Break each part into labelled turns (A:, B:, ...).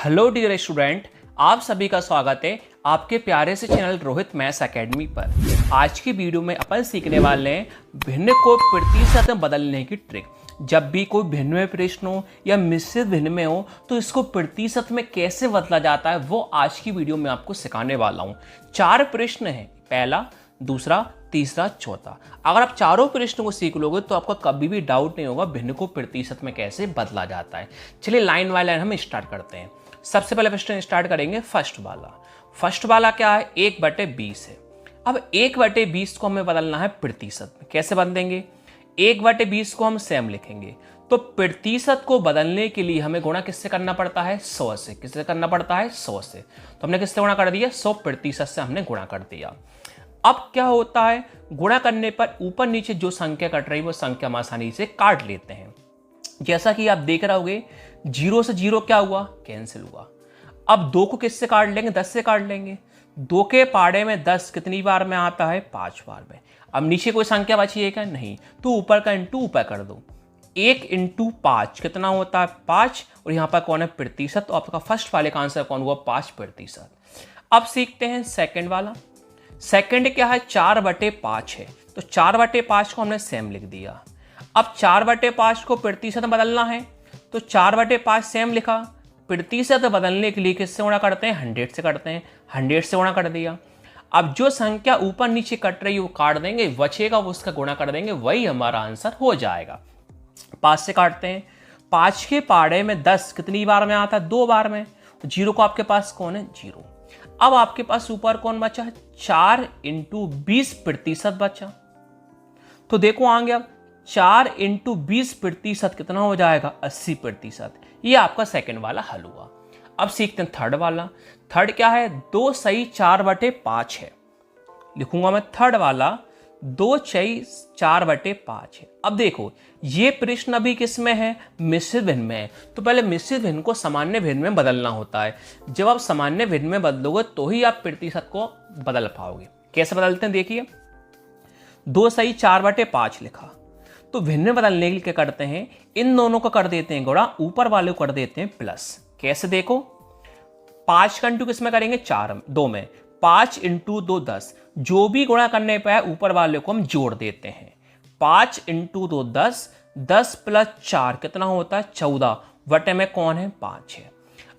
A: Hello dear student, आप सभी का स्वागत है आपके प्यारे से चैनल रोहित मैथ्स एकेडमी पर। आज की वीडियो में अपन सीखने वाले हैं भिन्न को प्रतिशत में बदलने की ट्रिक। जब भी कोई भिन्न में प्रश्न हो या मिश्रित भिन्न में हो तो इसको प्रतिशत में कैसे बदला जाता है वो आज की वीडियो में आपको सिखाने वाला हूँ। 4 प्रश्न हैं, पहला, दूसरा, तीसरा, चौथा। अगर आप चारों प्रश्नों को सीख लोगे तो आपका कभी भी डाउट नहीं होगा भिन्न को प्रतिशत में कैसे बदला जाता है। चलिए लाइन बाय लाइन हम स्टार्ट करते हैं। सबसे पहले प्रश्न स्टार्ट करेंगे फर्स्ट वाला क्या है, 1/20 है। अब 1/20 को हमें बदलना है प्रतिशत में। कैसे बदलेंगे? 1/20 को हम सेम लिखेंगे तो प्रतिशत को बदलने के लिए हमें गुणा किससे करना पड़ता है? 100 से। किससे करना पड़ता है? 100 से। तो हमने किससे गुणा कर दिया? 100 प्रतिशत से हमने गुणा कर दिया। अब क्या होता है, गुणा करने पर ऊपर नीचे जो संख्या कट रही है वो संख्या हम आसानी से काट लेते हैं। जैसा कि आप देख रहे होगे 0 से 0 क्या हुआ? कैंसिल हुआ। अब 2 को किससे काट लेंगे? 10 से काट लेंगे। 2 के पाड़े में 10 कितनी बार में आता है? 5 बार में। अब नीचे कोई संख्या बची है क्या? नहीं। तो ऊपर का इंटू ऊपर कर दो। 1 × 5 कितना होता है? 5। और यहाँ पर कौन है? प्रतिशत। तो आपका फर्स्ट वाले का आंसर कौन हुआ? 5%। अब सीखते हैं सेकंड वाला। सेकंड क्या है? 4/5 है। तो 4/5 को हमने सेम लिख दिया। अब 4/5 को प्रतिशत में बदलना है तो 4/5 सेम लिखा। प्रतिशत बदलने के लिए किससे गुणा करते हैं? 100 से करते हैं। 100 से गुणा कर दिया। अब जो संख्या ऊपर नीचे कट रही है वो काट देंगे, बचेगा वो उसका गुणा कर देंगे, वही हमारा आंसर हो जाएगा। 5 से काटते हैं। 5 के पाड़े में 10 कितनी बार में आता है? 2 बार में। 0 को आपके पास कौन है? 0। अब आपके पास ऊपर कौन बचा? 4 × 20% बचा। तो देखो आगे, अब 4 × 20% कितना हो जाएगा? 80%। ये आपका सेकंड वाला हल हुआ। अब सीखते हैं थर्ड वाला। थर्ड क्या है? 2 सही 4/5 है। लिखूंगा मैं थर्ड वाला 2 सही 4/5 है। अब देखो ये प्रश्न अभी किस में है? मिश्रित भिन्न में है। तो पहले मिश्रित भिन्न को सामान्य भिन्न में बदलना होता है। जब आप सामान्य भिन्न में बदलोगे तो ही आप प्रतिशत को बदल पाओगे। कैसे बदलते हैं देखिए। 2 सही 4/5 लिखा तो भिन्न में बदलने के लिए क्या करते हैं? इन दोनों को कर देते हैं गुणा, ऊपर वाले को कर देते हैं प्लस। कैसे देखो, 5 का इंटू किसमें करेंगे? 2 में। 5 × 2 10। जो भी गुणा करने पे है ऊपर वाले को हम जोड़ देते हैं। 5 × 2 10। 10 + 4 कितना होता है? 14। वटे में कौन है? 5 है।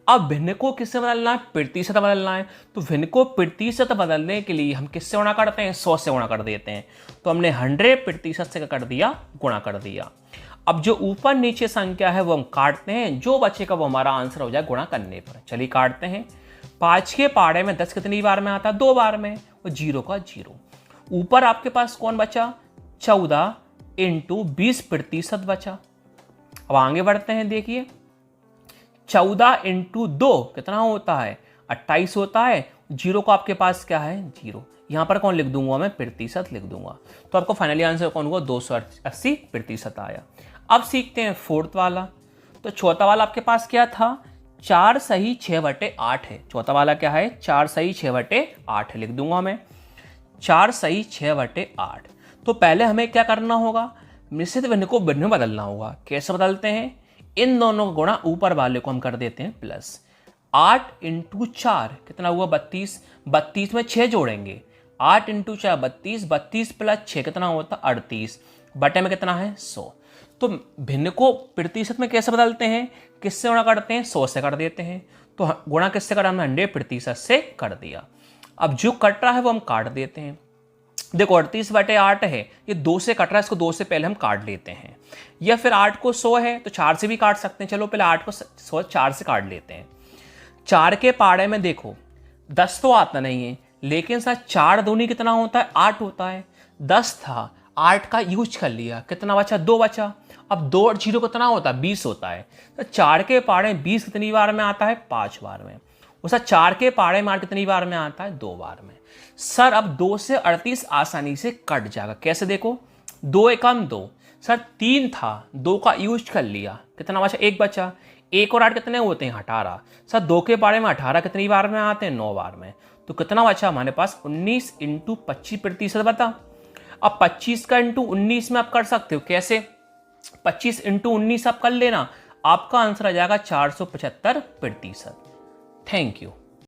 A: अब भिन्न को किससे बदलना है? प्रतिशत बदलना है। तो भिन्न को प्रतिशत बदलने के लिए हम किससे गुणा करते हैं? 100 से गुणा कर देते हैं। तो हमने 100% से कर दिया? गुणा कर दिया। अब जो ऊपर नीचे संख्या है वो हम काटते हैं, जो बचेगा वो हमारा आंसर हो जाए गुणा करने पर। चलिए काटते हैं। 5 के पाड़े में 10 कितनी बार में आता है? 2 बार में। और 0 का 0। ऊपर आपके पास कौन बचा? 14 × 20% बचा। अब आगे बढ़ते हैं। देखिए 14 × 2 कितना होता है? 28 होता है। 0 को आपके पास क्या है? 0। यहां पर कौन लिख दूंगा मैं? प्रतिशत लिख दूंगा। तो आपको फाइनली आंसर कौन हुआ? 280% आया। अब सीखते हैं फोर्थ वाला। तो चौथा वाला आपके पास क्या था? 4 सही 6/8 है। चौथा वाला क्या है? 4 सही 6/8 है। लिख दूंगा मैं 4 सही 6/8। तो पहले हमें क्या करना होगा? मिश्रित भिन्न को भिन्न में बदलना होगा। कैसे बदलते हैं? इन दोनों को गुणा, ऊपर वाले को हम कर देते हैं प्लस। 8 × 4 कितना हुआ? 32। 32 में 6 जोड़ेंगे। 8 × 4 32। 32 + 6 कितना होता? 38। बटे में कितना है? 100। तो भिन्न को प्रतिशत में कैसे बदलते हैं? किससे गुणा करते हैं? 100 से कर देते हैं। तो गुणा किससे करा? हमने 100% से कर दिया। अब जो कट रहा है वो हम काट देते हैं। देखो 38/8 है, ये 2 से कट रहा है, इसको 2 से पहले हम काट लेते हैं। या फिर 8 को 100 है तो 4 से भी काट सकते हैं। चलो पहले 8 को 100 4 से काट लेते हैं। 4 के पाड़े में देखो 10 तो आता नहीं है, लेकिन सर 4 दूनी कितना होता है? 8 होता है। 10 था, 8 का यूज कर लिया, कितना बचा? 2 बचा। अब 2 और 0 कितना होता है? 20 होता है। तो 4 के पाड़े 20 कितनी बार में आता है? 5 बार में। उसा 4 के पाड़े मार कितनी बार में आता है? 2 बार में। सर अब 2 से 38 आसानी से कट जाएगा। कैसे देखो, 2 एकम 2। सर 3 था, 2 का यूज कर लिया, कितना बचा? 1 बचा। 1 और 8 कितने होते हैं? 18। सर 2 के पाड़े में 18 कितनी बार में आते हैं? 9 बार में। तो कितना बचा हमारे पास? 19 × 25% बता। अब 25 का इंटू 19 में आप कर सकते हो। कैसे? 25 × 19 आप कर लेना, आपका आंसर आ जाएगा 475%। Thank you.